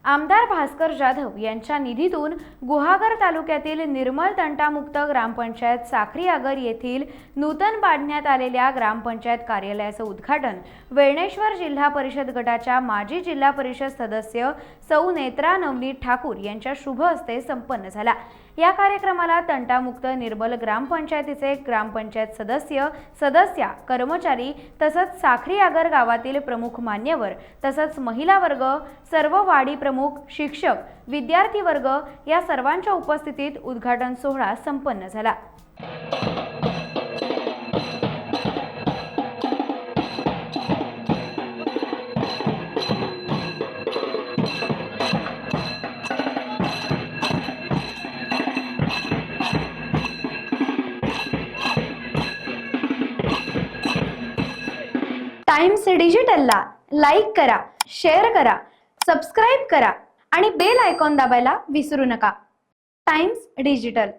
आमदार भास्कर जाधव यांच्या निधीतून गुहागर तालुक्यातील निर्मल तंटामुक्त ग्रामपंचायत साखरी आगर येथील नूतन बांधण्यात आलेल्या ग्रामपंचायत कार्यालयाचे उद्घाटन वेळणेश्वर जिल्हा परिषद गटाच्या माजी जिल्हा परिषद सदस्य सौ नेत्रा नवनीत ठाकूर यांच्या शुभ हस्ते संपन्न झाला। या कार्यक्रमाला तंटामुक्त निर्मल ग्रामपंचायतीचे ग्रामपंचायत सदस्या, कर्मचारी तसंच साखरी आगर गावातील प्रमुख मान्यवर तसंच महिला वर्ग, सर्व वाडी प्रमुख, शिक्षक, विद्यार्थी वर्ग या सर्वांच्या उपस्थितीत उद्घाटन सोहळा संपन्न झाला। टाइम्स डिजिटलला लाईक करा, शेअर करा, सबस्क्राइब करा आणि बेल आयकॉन दाबायला विसरू नका। Times digital.